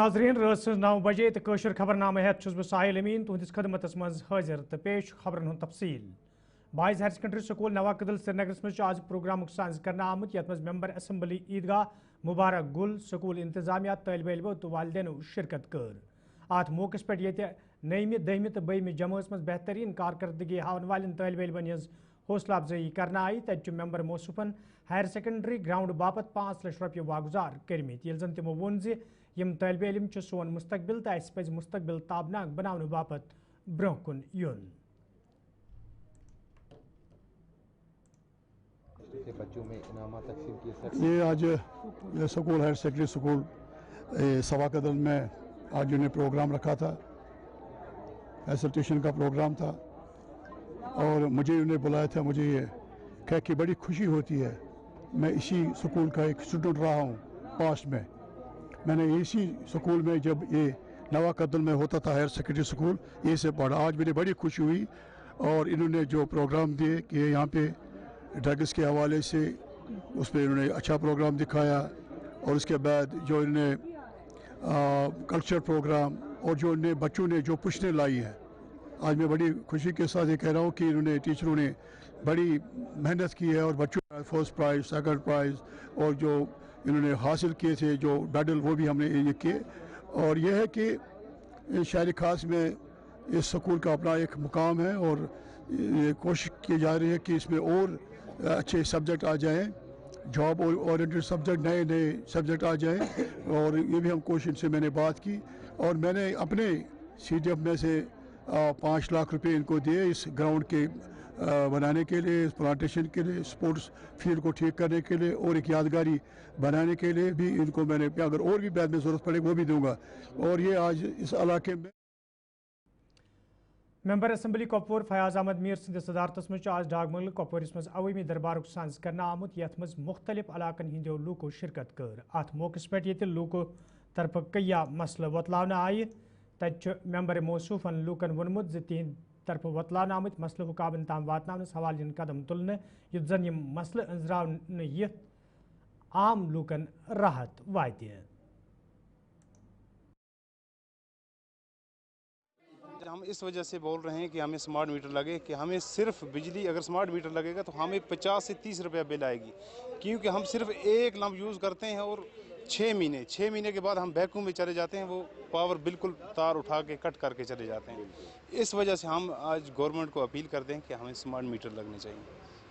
नाजरीन रात 9 बजे तो कशर खबरनामा हेत बह साहिल अमीन तुहदिस खदमत मज हाजिर तो पेश खबरन हुंद तफसील। Boys higher secondary school Nawakadal Srinagar मज आज प्रोग्राम साज कर आमुत यथ मज मेंबर असम्बली ईदगाह मुबारक गुल स्कूल इंतजामिया तलब इलमो तो वालिदैन शिरकत कर। अत मौके पे ये नवमि दहमि तो बहमि जमात मज बेहतरीन कारकर्दगी हावन वालन तलब इलमन हज हौसला अफजाई करना आई तत मेंबर मौसूफन हायर सेकेंडरी ग्राउंड बापत 5 लाख रुपये वागुजार करमित ये जन तमो वोन यम तलब इलम सोन मुस्तकबिल तो अस पज मुस्तकबिल ताबनाक बनाने बापत ब्रोह कुन युन। बच्चों में इनामा तकसीम किए। ये आज स्कूल हायर सेकेंडरी स्कूल सवाकदल में आज उन्हें प्रोग्राम रखा था, एसोसिएशन का प्रोग्राम था और मुझे उन्हें बुलाया था। मुझे ये कह के बड़ी खुशी होती है, मैं इसी स्कूल का एक स्टूडेंट रहा हूँ। पास्ट में मैंने इसी स्कूल में जब ये नवाकदल में होता था हायर सेकेंडरी स्कूल, ये से पढ़ा। आज मुझे बड़ी खुशी हुई और इन्होंने जो प्रोग्राम दिए कि यहाँ पे ड्रग्स के हवाले से उस पर इन्होंने अच्छा प्रोग्राम दिखाया और उसके बाद जो इन्होंने कल्चर प्रोग्राम और जो इन्हें बच्चों ने जो पुश्तें लाई हैं, आज मैं बड़ी खुशी के साथ ये कह रहा हूँ कि इन्होंने टीचरों ने बड़ी मेहनत की है और बच्चों ने फर्स्ट प्राइज़ सेकंड प्राइज़ और जो इन्होंने हासिल किए थे जो मेडल वो भी हमने ये किए। और यह है कि शहर खास में इस स्कूल का अपना एक मुकाम है और ये कोशिश की जा रही है कि इसमें और अच्छे सब्जेक्ट आ जाएं, जॉब ओरिएंटेड सब्जेक्ट, नए नए सब्जेक्ट आ जाएं। और ये भी हम कोशिश से मैंने बात की और मैंने अपने CDF में से 5 लाख रुपए इनको दिए इस ग्राउंड के बनाने के लिए, इस प्लांटेशन के लिए, स्पोर्ट्स फील्ड को ठीक करने के लिए और एक यादगारी बनाने के लिए भी इनको मैंने, अगर और भी बाद में ज़रूरत पड़े वो भी दूंगा। और ये आज इस इलाके में मेंबर असम्बली कपवर फयाज अहमद मीर सद सदारत मज आज डागमगल कपवरिस मज अवामी दरबार साज कर आमुत यथ मज मुख्तलिफ इलाकन हिंदो लूको शिरकत कर। अत मौके पे ये लूको तरफ कया मसल वतलान आय तत मेंबर मौसूफन लूकन वोनमुत तिहद तरफ वतलान आमुत मसल हुकाबन ताम वातनावनस हवालन कदम तुलने युत जन यम मसल अंजरावन यथ आम लूकन राहत वात। हम इस वजह से बोल रहे हैं कि हमें स्मार्ट मीटर लगे कि हमें सिर्फ बिजली, अगर स्मार्ट मीटर लगेगा तो हमें 50 से 30 रुपया बिल आएगी, क्योंकि हम सिर्फ एक लम्ब यूज़ करते हैं और 6 महीने के बाद हम वैक्यूम में चले जाते हैं, वो पावर बिल्कुल तार उठा के कट करके चले जाते हैं। इस वजह से हम आज गवर्नमेंट को अपील करते हैं कि हमें स्मार्ट मीटर लगने चाहिए,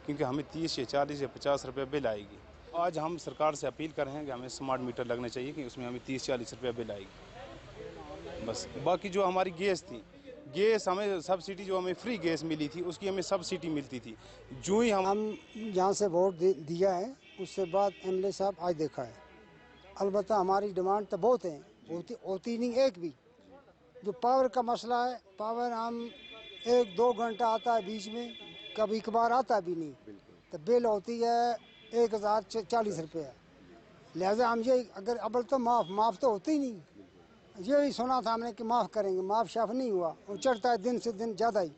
क्योंकि हमें 30 या 40 या 50 रुपया बिल आएगी। आज हम सरकार से अपील कर रहे हैं कि हमें स्मार्ट मीटर लगने चाहिए कि उसमें हमें 30-40 रुपया बिल आएगी बस। बाकी जो हमारी गैस हमें सब्सिडी, जो हमें फ्री गैस मिली थी उसकी हमें सब्सिडी मिलती थी। जो ही हम यहाँ से वोट दिया है उससे बाद MLA साहब आज देखा है। अलबत्ता हमारी डिमांड तो बहुत है, होती नहीं एक भी। जो पावर का मसला है, पावर हम 1-2 घंटा आता है बीच में, कभी कभार आता भी नहीं, तो बिल होती है 1040 रुपये। लिहाजा हम ये अगर अबल तो माफ़ तो होती ही नहीं। यही सुना था हमने कि माफ़ करेंगे, माफ़ शाफ नहीं हुआ और चढ़ता है दिन से दिन ज़्यादा ही।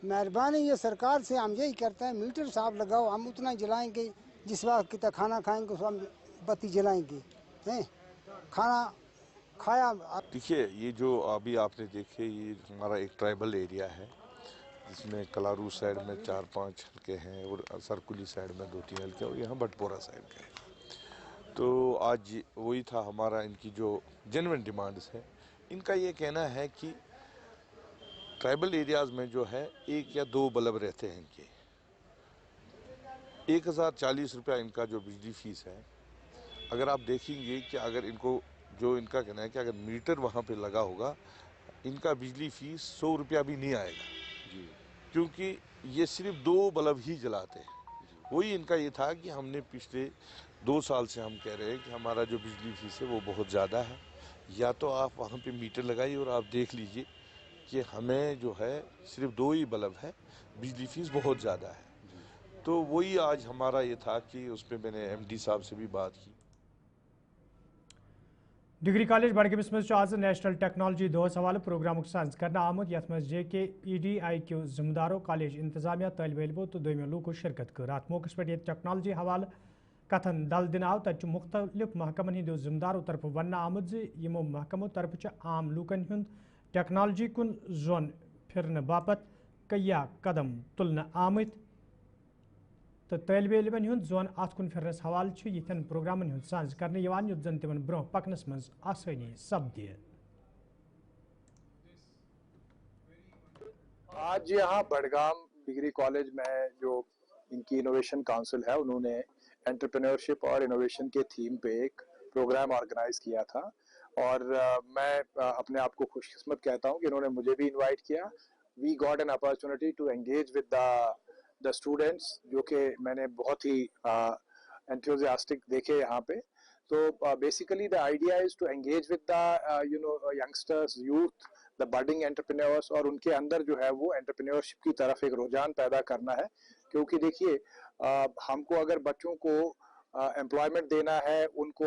मेहरबानी ये सरकार से हम यही करते हैं, मीटर साहब लगाओ, हम उतना जलाएंगे जिस वक्त कितना खाना खाएंगे उस वक्त बत्ती जलाएंगे हैं। खाना खाया। देखिए, ये जो अभी आपने देखे, ये हमारा एक ट्राइबल एरिया है जिसमें कलारू साइड में 4-5 हल्के हैं और सरकुली साइड में 2-3 हल्के और यहाँ बटपोरा साइड के हैं। तो आज वही था हमारा, इनकी जो जेन्युइन डिमांड्स है, इनका ये कहना है कि ट्राइबल एरियाज़ में जो है 1 या 2 बल्ब रहते हैं इनके। 1040 रुपया इनका जो बिजली फीस है। अगर आप देखेंगे कि अगर इनको, जो इनका कहना है कि अगर मीटर वहाँ पे लगा होगा, इनका बिजली फीस 100 रुपया भी नहीं आएगा, क्योंकि ये सिर्फ 2 बल्ब ही जलाते हैं। वही इनका ये था कि हमने पिछले 2 साल से हम कह रहे हैं कि हमारा जो बिजली फीस है वो बहुत ज़्यादा है, या तो आप वहाँ पे मीटर लगाइए और आप देख लीजिए कि हमें जो है सिर्फ 2 ही बल्ब है, बिजली फीस बहुत ज़्यादा है। तो वही आज हमारा ये था कि उस पर मैंने MD साहब से भी बात की। डिग्री कॉलेज बडगमिस मज आज नेशनल टेक्नोलॉजी दोहस हवाले प्रोग्राम साज कर आमुत यथ मज JK EDI जिम्मेदारों, कॉलेज इंतजामिया, तलब इलमो तो दोमियो लूको शिरकत कर। अत मौके पे टेक्नोलॉजी हवाले कथन दल दिन आव तत मुख्तलिफ महकमन हिंदो जिम्मेदारों तरफ वन आमुद यमो महकमों तरफ आम लूकन हुंद टेक्नोलॉजी कुन जोन फिरन बापत कया कदम तुलन आमत तो तलब इलमन हुंद जोन अत कुन फिरनस हवाल यिथन प्रोग्रामन हुंद सांझ करने यवान युत जन तिमन ब्रोह पकनस मज आसानी सपदि। आज यहाँ बडगाम डिग्री कॉलेज में जो इनकी इनोवेशन काउंसिल है उन्होंने एंटरप्रेन्योरशिप और इनोवेशन के थीम पे एक प्रोग्राम ऑर्गेनाइज किया था और मैं अपने आप को खुशकिस्मत कहता हूँ कि इन्होंने मुझे भी इनवाइट किया। We got an opportunity to engage with the students जो कि मैंने बहुत ही एंथुसियास्टिक देखे यहाँ पे। तो basically the idea is to engage with the youngsters youth the budding entrepreneurs और उनके अंदर जो है वो एंटरप्रेन्योरशिप की तरफ एक रुझान पैदा करना है। क्योंकि देखिए हमको अगर बच्चों को एम्प्लॉयमेंट देना है, उनको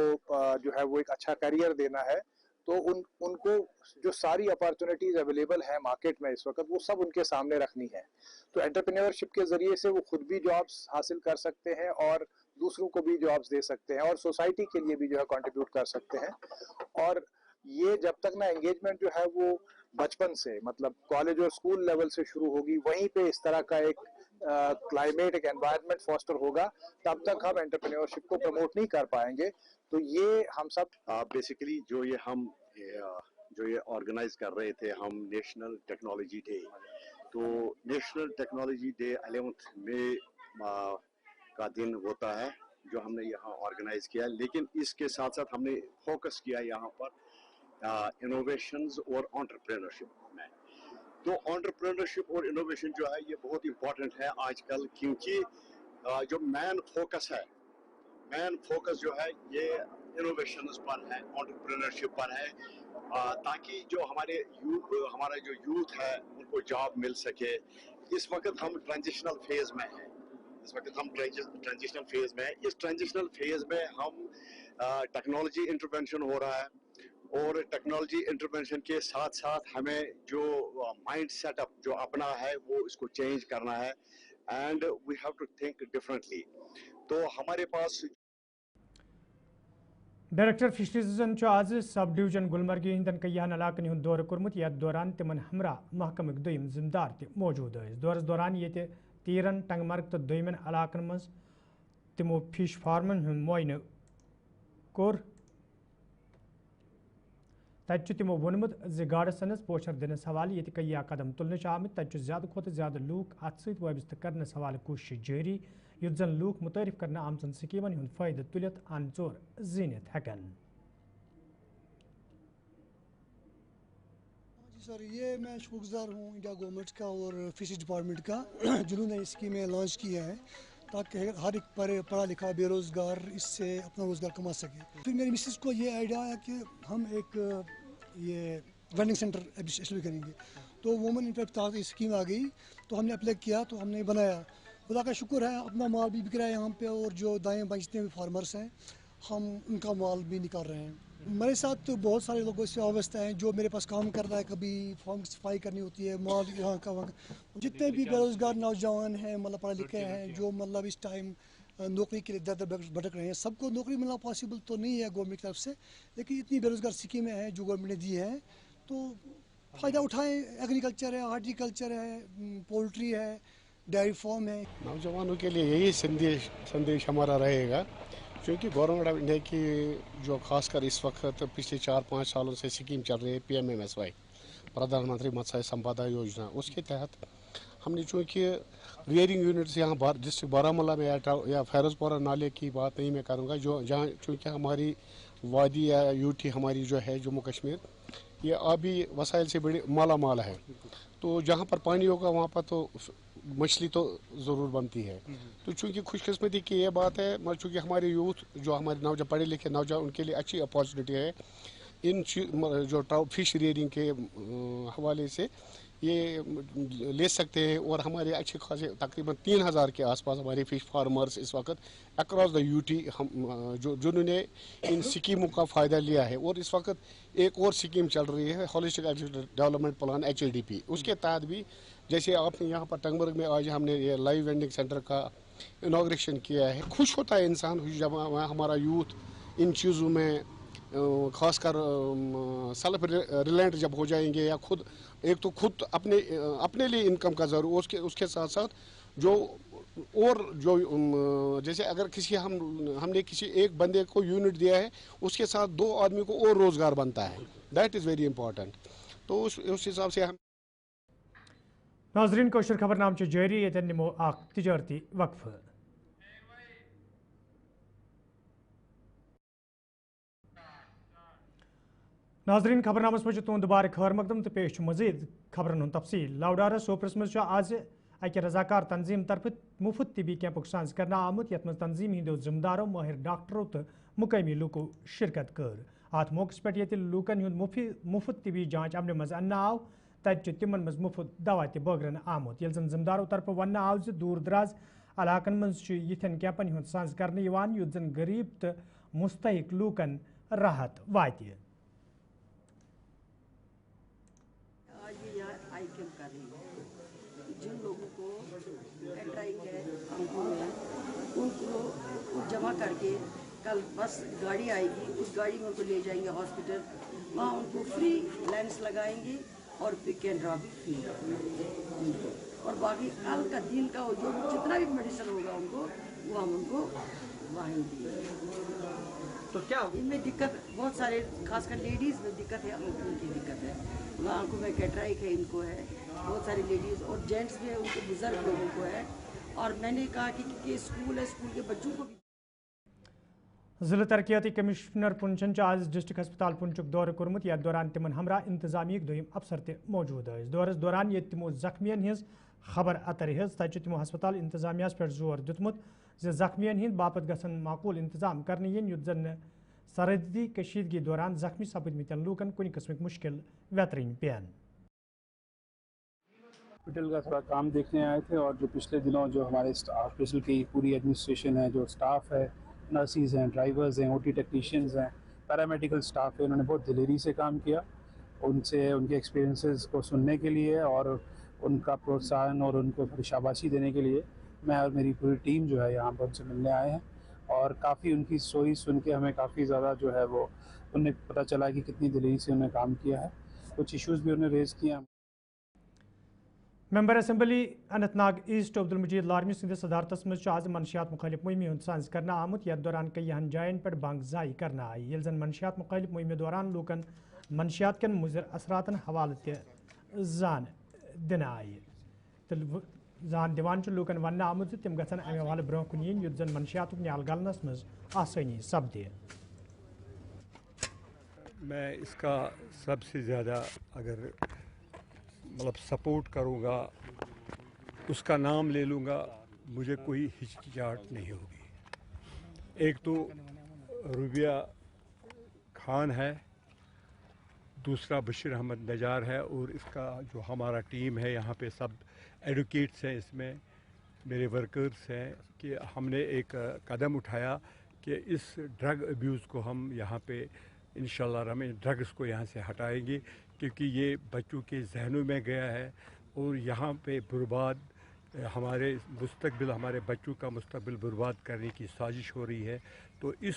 जो है वो एक अच्छा करियर देना है, तो उनको जो सारी अपॉर्चुनिटीज अवेलेबल है मार्केट में इस वक्त वो सब उनके सामने रखनी है। तो एंटरप्रेन्योरशिप के जरिए से वो खुद भी जॉब्स हासिल कर सकते हैं और दूसरों को भी जॉब्स दे सकते हैं और सोसाइटी के लिए भी जो है कंट्रीब्यूट कर सकते हैं। और ये जब तक ना एंगेजमेंट जो है वो बचपन से मतलब कॉलेज और स्कूल लेवल से शुरू होगी, वहीं पे इस तरह का एक क्लाइमेट एक एनवायरनमेंट फॉस्टर होगा, तब तक हम एंटरप्रेन्योरशिप को प्रमोट नहीं कर पाएंगे। तो ये हम सब बेसिकली जो ये ऑर्गेनाइज कर रहे थे हम नेशनल टेक्नोलॉजी डे, तो नेशनल टेक्नोलॉजी डे 11 मई का दिन होता है जो हमने यहाँ ऑर्गेनाइज किया। लेकिन इसके साथ साथ हमने फोकस किया यहाँ पर इनोवेशंस और एंटरप्रेन्योरशिप में। तो एंटरप्रेन्योरशिप और इनोवेशन जो है ये बहुत इंपॉर्टेंट है आजकल, क्योंकि जो मेन फोकस जो है ये इनोवेशंस पर है, एंटरप्रेन्योरशिप पर है, ताकि जो हमारा जो यूथ है उनको जॉब मिल सके। इस वक्त हम ट्रांजिशनल फेज में हैं, इस ट्रांजिशनल फेज में हम टेक्नोलॉजी इंटरवेंशन हो रहा है और टेक्नोलॉजी इंटरवेंशन के साथ साथ हमें जो माइंड सेटअप जो अपना है वो इसको चेंज करना है and we have to think differently. तो हमारे पास डायरेक्टर फिशरीज आज सब डिवीजन गुलमर्ग हंदन कयान इलाकन हूं दौर कोर्मुत यथ दौरान तिमन हमरा महकमक दोयम जिम्मेदार त मौजूद दौरस दौरान ये तीरन टंगमर्ग तो दोयमन इलाकन मज तिमो फिश फार्मन हूं मुआयन कोर। तत तिमो वोनमुत गाड़ सनस पोशर दिनस हवाले ये कया कदम तुलने आमत, तत ज्यादा खुद ज्यादा लूक अत सत वाबस्त करने हवाले कोशिश जारी, युत जन लूक मुतारिफ करने आमचन स्कीमन हुंद फायदे तुलित अन चोर जीनित हेकन। सर ये मैं शुक्रगुजार हूँ इंडिया गवर्नमेंट का और फिशरीज डिपार्टमेंट का जिन्होंने स्कीमें लॉन्च की है ताकि हर एक पढ़ा लिखा बेरोज़गार इससे अपना रोज़गार कमा सके। फिर मेरी मिसेस को ये आइडिया आया कि हम एक ये वेंडिंग सेंटर एस्टेब्लिश करेंगे। तो वुमेन इम्पैक्ट स्कीम आ गई तो हमने अप्लाई किया, तो हमने बनाया। खुदा का शुक्र है अपना माल भी बिक रहा है यहाँ पे और जो दाएँ बाएँ जितने भी फार्मर्स हैं हम उनका माल भी निकाल रहे हैं। मेरे साथ तो बहुत सारे लोग इससे वाबस्ता हैं जो मेरे पास काम कर रहा है, कभी फॉर्म की सफाई करनी होती है, माल यहाँ का वहाँ का। जितने भी बेरोज़गार नौजवान हैं मतलब पढ़े लिखे हैं जो मतलब इस टाइम नौकरी के लिए दर दर भटक रहे हैं, सबको नौकरी मिलना पॉसिबल तो नहीं है गवर्नमेंट की तरफ से, लेकिन इतनी बेरोज़गार स्कीमें हैं जो गवर्नमेंट ने दी हैं तो फ़ायदा उठाएँ। एग्रीकल्चर है, हार्टिकल्चर है, पोल्ट्री है, डेयरी फार्म है। नौजवानों के लिए यही संदेश हमारा रहेगा, क्योंकि गवर्नमेंट ऑफ इंडिया की जो खासकर इस वक्त पिछले 4-5 सालों से स्कीम चल रही है PMMSY प्रधानमंत्री मत्स्य संपदा योजना, उसके तहत हमने चूँकि रियरिंग यूनिट्स यहाँ डिस्ट्रिक्ट बारामूला में या फैरोजपुरा नाले की बात नहीं मैं करूँगा, जो जहाँ चूँकि हमारी वादी या यूटी हमारी जो है जम्मू कश्मीर ये आबी वसाइल से बड़ी माला माल है, तो जहाँ पर पानी होगा वहाँ पर तो मछली तो ज़रूर बनती है। तो चूँकि खुशकिस्मती की ये बात है, मगर चूँकि हमारे यूथ जो हमारे नौजवान पढ़े लिखे नौजवान उनके लिए अच्छी अपॉर्चुनिटी है इन जो फिश रियरिंग के हवाले से ये ले सकते हैं। और हमारे अच्छे खासे तकरीबन 3000 के आसपास हमारे फिश फार्मर्स इस वक्त अक्रॉस द यूटी हम जिन्होंने इन स्कीमों का फ़ायदा लिया है। और इस वक्त एक और स्कीम चल रही है होलिस्टिक डेवलपमेंट प्लान HLDP, उसके तहत भी जैसे आपने यहाँ पर टंगमर्ग में आज हमने ये लाइव वेंडिंग सेंटर का इनाग्रेशन किया है। खुश होता है इंसान जब हमारा यूथ इन चीज़ों में खासकर सेल्फ रिलायंट जब हो जाएंगे, या खुद एक तो खुद अपने लिए इनकम का ज़रूर, उसके साथ साथ जो जैसे अगर हमने किसी एक बंदे को यूनिट दिया है, उसके साथ 2 आदमी को और रोज़गार बनता है। That is very important. तो उस हिसाब से हम नाजरीन कोशर खबरनाम जारी ये निमो तिजारती वक्फ। नाजरीन खबरनामस मज तुंद दुबारा खैर मकदम तो पेश मजीद खबरन तफसील। लाउडारा सोपरस मज आज अक रजाकार तंजीम तरफ मुफ्त तिबी कैंपुक सांस करना आमुत, यत मज तंजीम हिंदो जिम्मेदारों माहिर डॉक्टरों तो मुकामी लूको शिरकत कर। अत मौके पे ये लूकन हुंद मुफ्त तिबी जांच अमल मज अन्न आव, तत तिमन मज मुफ्त दवा त बगरन आमुत। ये जन जिम्मेदारों तरफ वन आव दूर दराज इलाकन मज यिथन कैंपन हुंद सांस करने युत जन गरीब तो मुस्तहिक लूकन राहत वात। जिन लोगों को एंट्राइंग है उनको जमा करके कल बस गाड़ी आएगी, उस गाड़ी में उनको ले जाएंगे हॉस्पिटल, वहाँ उनको फ्री लेंस लगाएंगे और पिक एंड ड्रॉप भी फ्री, और बाकी कल का दिन का जो जितना भी मेडिसिन होगा उनको वो हम उनको वहीं देंगे। तो क्या इनमें दिक्कत बहुत सारे खासकर लेडीज़ में दिक्कत है, आंखों की दिक्कत है, आंखों में कैटराइक है, इनको है बहुत सारी लेडीज़, और जेंट्स में उनके बुजुर्ग लोगों को है। और मैंने कहा कि स्कूल है, स्कूल के बच्चों को भी। जिला तरक्याती कमिश्नर पुंछन आज डिस्ट्रिक्ट अस्पताल पुंचुक दौर कोर्मुत, यथ दौरान तिमन हमरा इंतजामी दोयम अफसर ते मौजूद है। दौरस दौरान ये तिमो जख्मियन हिंज खबर अतर हिज, तत तिमो अस्पताल इंतजामिया पे जोर दुतमुत जख्मियन हिंद बापत गसन माकूल इंतजाम करने यन, युत जन सरहदी कशीदगी दौरान जख्मी सपदमतन लूकन कुछ किस्म मुश्किल वेतरीन पेन। हॉस्पिटल का थोड़ा काम देखने आए थे, और जो पिछले दिनों जो हमारे हॉस्पिटल की पूरी एडमिनिस्ट्रेशन है, जो स्टाफ है, नर्सिस हैं, ड्राइवर्स हैं, ओटी टेक्नीशियंस हैं, पैरामेडिकल स्टाफ है, उन्होंने बहुत दिलेरी से काम किया। उनसे उनके एक्सपीरियंसेस को सुनने के लिए और उनका प्रोत्साहन और उनको थोड़ी शाबाशी देने के लिए मैं और मेरी पूरी टीम जो है यहाँ पर उनसे मिलने आए हैं। और काफ़ी उनकी स्टोरी सुन के हमें काफ़ी ज़्यादा जो है वो उन्हें पता चला कि कितनी दिलेरी से उन्होंने काम किया है। कुछ इश्यूज़ भी उन्होंने रेज़ किए। Member assembly Anantnag east Abdul Majeed Larmi सिंध सदारतस मज आज मनशियात मुखालिफ मुहिम हुंद सांस करना आमुत, यथ दौरान कई जायन पर बांगजाई करना आई। ये जन मनशियात मुखालिफ मुहिम दौरान लूकन मनशियात कन मुजर असरातन हवाले जान दिन आई। तो जान दिवान लूकन वन आमुत तम गन अमे हवाले ब्रोह कुन yin, युत जन मनशियात न्याल गलनस मज आसानी सपदे। मैं इसका सबसे ज़्यादा अगर मतलब सपोर्ट करूँगा, उसका नाम ले लूँगा, मुझे कोई हिचकिचाहट नहीं होगी। एक तो रुबिया खान है, दूसरा बशीर अहमद नजार है, और इसका जो हमारा टीम है यहाँ पे सब एडवोकेट्स हैं, इसमें मेरे वर्कर्स हैं, कि हमने एक कदम उठाया कि इस ड्रग अब्यूज़ को हम यहाँ पे इंशाल्लाह हम ड्रग्स को यहाँ से हटाएंगे, क्योंकि ये बच्चों के जहनों में गया है और यहाँ पे बर्बाद हमारे मुस्तकबिल, हमारे बच्चों का मुस्तकबिल बर्बाद करने की साजिश हो रही है। तो इस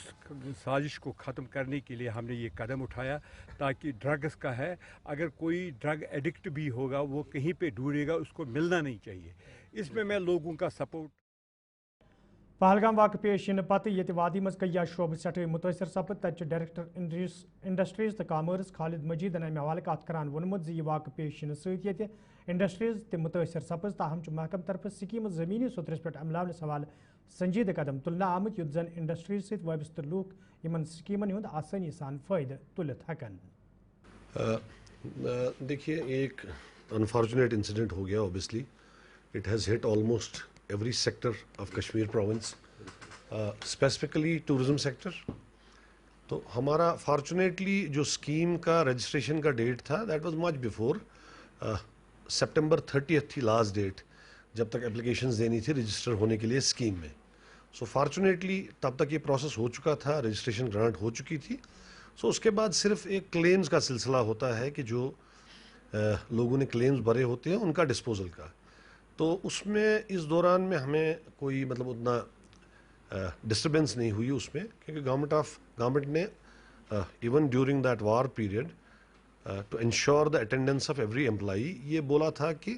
साजिश को ख़त्म करने के लिए हमने ये कदम उठाया, ताकि ड्रग्स का है, अगर कोई ड्रग एडिक्ट भी होगा वो कहीं पे ढूंढेगा, उसको मिलना नहीं चाहिए। इसमें मैं लोगों का सपोर्ट। पहलगाम वाक़ पेश इन पत ये वादी मज कई शोब सटे मुतासर सपद, तत डायरेक्टर इंडस्ट्रीज तो कामर्स खालिद मजीद अमे हवाले कत करान वोनमुत यह वाक़ पेश इन सत इंडस्ट्रीज तो मुतासर सपज, ताहम महकम तरफ स्कीम ज़मीनी सुतरस पे अमलावन सवाल संजीद कदम तुलना आमुत, युत जन इंडस्ट्रीज सत वाबस्त लूक इन स्कीमन हुंद आसानी सान फ़ायदे तुलित हकन। देखिए, एक अनफॉर्चुनेट इंसिडेंट हो गया। Obviously it has hit almost every sector of Kashmir province, specifically tourism sector। तो हमारा fortunately जो स्कीम का रजिस्ट्रेशन का डेट था, that was much before September 30th थी लास्ट डेट जब तक एप्लीकेशंस देनी थी रजिस्टर होने के लिए स्कीम में। सो फॉर्चुनेटली तब तक ये प्रोसेस हो चुका था, रजिस्ट्रेशन ग्रांट हो चुकी थी। सो उसके बाद सिर्फ एक क्लेम्स का सिलसिला होता है कि जो लोगों ने क्लेम्स भरे होते हैं उनका डिस्पोजल का। تو اس میں اس دوران میں ہمیں کوئی مطلب اتنا ڈسٹربینس نہیں ہوئی اس میں, کیونکہ گورنمنٹ نے even during that war period to ensure the attendance of every employee یہ بولا تھا کہ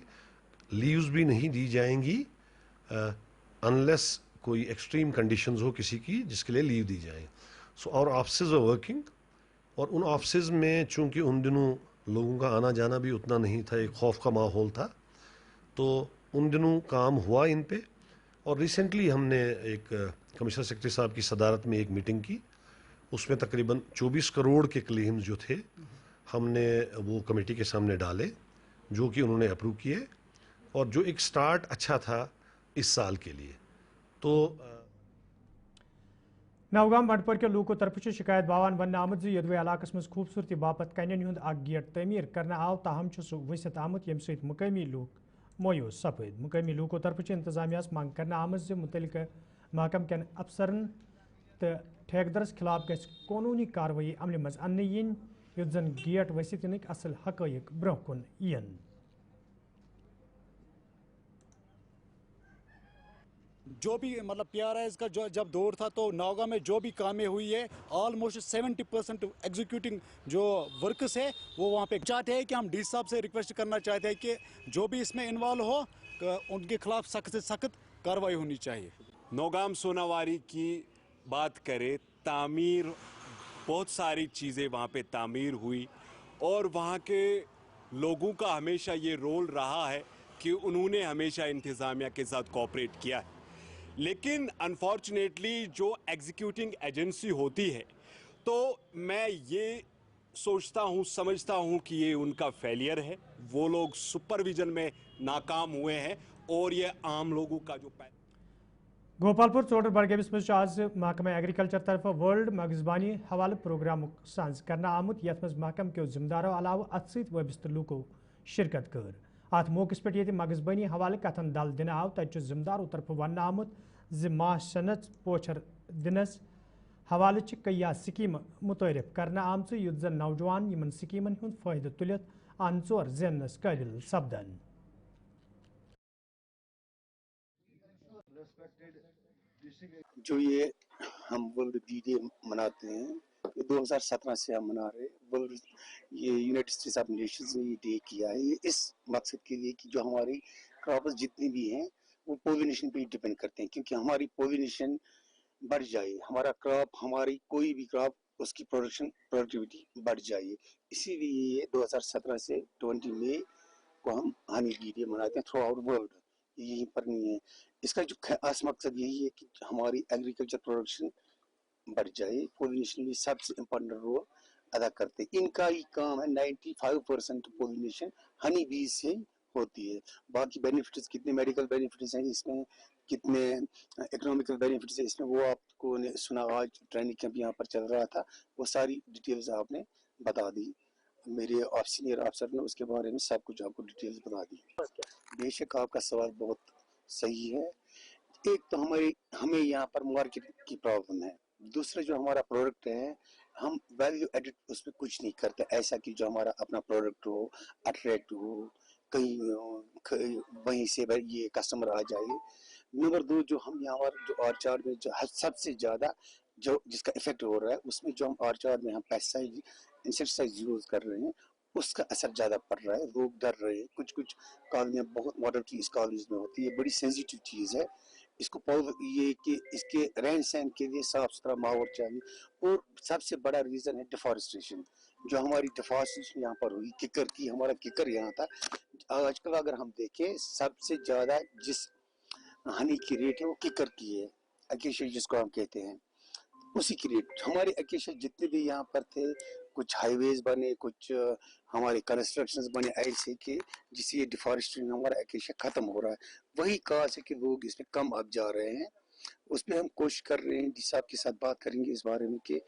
لیوز بھی نہیں دی جائیں گی انلیس کوئی ایکسٹریم کنڈیشنز ہو کسی کی جس کے لیے لیو دی جائیں. سو اور آفسز آر ورکنگ, اور ان آفسز میں چونکہ ان دنوں لوگوں کا آنا جانا بھی اتنا نہیں تھا, ایک خوف کا ماحول تھا, تو ان دنوں کام ہوا ان پہ. اور ریسنٹلی ہم نے ایک کمشنر سیکرٹری صاحب کی صدارت میں ایک میٹنگ کی, اس میں تقریباً 24 کروڑ کے کلیمز جو تھے ہم نے وہ کمیٹی کے سامنے ڈالے, جو کہ انہوں نے اپروو کیے, اور جو ایک سٹارٹ اچھا تھا اس سال کے لیے. تو نوگام بنڈپور کے لوکو طرف شکایت باوان ون آمد یدوے علاقہ مز خوبصورتی باپت کنین ہند اک گیٹ تعمیر کرنا آو, تاہم سہ ورست آمت یم سۭتۍ مقامی لوک مایوس سپد. مقامی لوکو طرف انتظامیہ منگ کرنا آمت متعلقہ محکمہ کین افسرن تو ٹھیکدرس خلاف گژھِ قانونی کاروٲیی عملہِ منٛز اننہٕ یِنۍ یُتھ زن گیٹ ؤسِتھ یِنٕکۍ اصل حقائق برونٛہہ کُن یِن. جو بھی مطلب پی آر آئیز کا جب دور تھا تو نوگاں میں جو بھی کامیں ہوئی ہے آلموسٹ 70% ایگزیکیوٹنگ جو ورکس ہے وہ وہاں پہ چاہتے ہیں کہ ہم ڈی صاحب سے ریکویسٹ کرنا چاہتے ہیں کہ جو بھی اس میں انوالو ہو ان کے خلاف سخت سے سخت کارروائی ہونی چاہیے. نوگام سوناواری کی بات کرے, تعمیر بہت ساری چیزیں وہاں پہ تعمیر ہوئی, اور وہاں کے لوگوں کا ہمیشہ یہ رول رہا ہے کہ انہوں نے ہمیشہ انتظامیہ کے ساتھ کوآپریٹ کیا ہے. لیکن انفارچونیٹلی جو ایگزیکیوٹنگ ایجنسی ہوتی ہے, تو میں یہ سوچتا ہوں سمجھتا ہوں کہ یہ ان کا فیلئر ہے, وہ لوگ سپرویژن میں ناکام ہوئے ہیں, اور یہ عام لوگوں کا جو گوپالپور ژوٹر بڈگٲمِس منٛز چھُ آز محکمہ ایگریکلچر طرف ورلڈ مگزبانی حوالہ پروگرامُک سانز کرنہٕ آمُت, یتھ منٛز محکمہ کیو ذمہ دارو علاوٕ اتھ سۭتۍ وابستہٕ لوٗکو شرکت کٔر. اتھ موقعس پٮ۪ٹھ ییٚتہِ مگزبانی حوالہ کتھن دل دِنہٕ آو, تتہِ چھُ ذمہ دارو طرفہٕ وننہٕ آمُت زِ ماشنٕچ پوچھر دِنس حوالہٕ چھِ کیا سکیٖمہٕ متعارف کرنہٕ آمژٕ یُتھ زن نوجوان یِمن سکیٖمن ہُنٛد فٲیدٕ تُلِتھ ان ژور زیننس قٲبل سپدن. جو یہ ہم ورلڈ بی ڈے مناتے ہیں, یہ 2017 سے ہم منا رہے ہیں. یہ یونائٹڈ اسٹیٹس آف نیشنز نے یہ ڈے کیا ہے, یہ اس مقصد کے لیے کہ جو ہماری کراپس جتنی بھی ہیں وہ پولینیشن پہ ڈیپینڈ کرتے ہیں, کیونکہ ہماری پولینیشن بڑھ جائے, ہمارا کراپ, ہماری کوئی بھی کراپ اس کی پروڈکٹیوٹی بڑھ جائے. اسی لیے یہ 2017 سے 20 مئی کو ہم ہنی بی ڈے مناتے ہیں تھرو آؤٹ ورلڈ. یہیں پر نہیں ہے, اس کا جو خاص مقصد یہی ہے کہ ہماری ایگریکلچر پروڈکشن بڑھ جائے. پولینیشن بھی سب سے امپورٹنٹ رول ادا کرتے ہیں. ان کا ہی کام ہے, 95% پولینیشن ہنی بیز سے ہوتی ہے. باقی بینیفٹس کتنے میڈیکل بینیفٹس ہیں اس میں, کتنے اکنامیکل بینیفٹس ہیں اس میں, وہ آپ کو نے سنا, آج ٹریننگ کیمپ یہاں پر چل رہا تھا, وہ ساری ڈیٹیلز آپ نے بتا دی. میرے سینئر افسر نے اس کے بارے میں سب کچھ آپ کو ڈیٹیلز بتا دی. بے شک آپ کا سوال بہت صحیح ہے. ایک تو ہمیں یہاں پر مارکیٹ کی پرابلم ہے, دوسرا جو ہمارا پروڈکٹ ہے ہم ویلیو ایڈڈ اس میں کچھ نہیں کرتے, ایسا کہ جو ہمارا اپنا پروڈکٹ ہو, اٹریکٹ ہو, کہیں وہیں سے یہ کسٹمر آ جائے. نمبر 2, جو ہم یہاں پر جو آرچارڈ میں جو سب سے زیادہ جو جس کا افیکٹ ہو رہا ہے, اس میں جو ہم آرچارڈ میں ہم پیسٹیسائڈ انسیکٹیسائڈ یوز کر رہے ہیں, اس کا اثر زیادہ پڑ رہا ہے. لوگ ڈر رہے ہیں, کچھ کالونیاں بہت ماڈل کی اس کالونیز میں ہوتی ہے, بڑی سینسیٹیو چیز ہے. اس کو یہ کہ اس کے رہن سہن کے لیے صاف ستھرا ماحول چاہیے. اور سب سے بڑا ریزن ہے ڈیفارسٹریشن, جو ہماری ڈیفارسٹریشن یہاں پر ہوئی ککر کی. ہمارا ککر یہاں تھا, آج کل اگر ہم دیکھیں سب سے زیادہ جس ہنی کی ریٹ ہے وہ ککر کی ہے, اکیشیا جس کو ہم کہتے ہیں, اسی کی ریٹ. ہمارے اکیشیا جتنے بھی یہاں پر تھے, کچھ ہائی ویز بنے, کچھ ہمارے کنسٹرکشنز بنے ایسے کہ جس سے یہ ڈیفارسٹریشن ہمارا اکیشیا ختم ہو رہا ہے. وہی کاز ہے کہ لوگ اس میں کم اب جا رہے ہیں. اس پہ ہم کوشش کر رہے ہیں, جی صاحب کے ساتھ بات کریں گے اس بارے میں کہ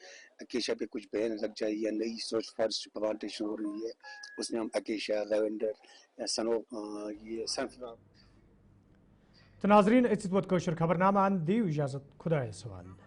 اکیشیا پہ کچھ بین لگ جائے, یا نئی سوچ فارسٹ پلانٹیشن ہو رہی ہے, اس میں ہم اکیشیا, لیونڈر, یا یہ سنفلاور. تو ناظرین, ووت خبر نامہ, دیو اجازت, خدایس حوالہ.